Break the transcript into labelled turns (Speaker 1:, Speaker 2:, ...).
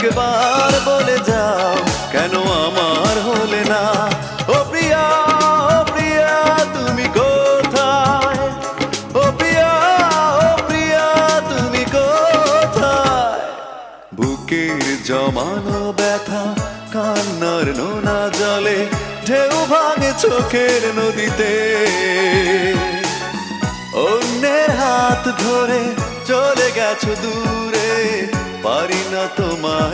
Speaker 1: একবার বলে যাও কেন আমার হলে না। ও প্রিয়া, ও প্রিয়া তুমি কোথায়? ও প্রিয়া, ও প্রিয়া তুমি কোথায়? বুকের জমানো ব্যথা কান্নার নোনা জলে ঢেউ ভাঙে চোখের নদীতে। অন্যের হাত ধরে চলে গেছো দূরে, পারি না তোমায়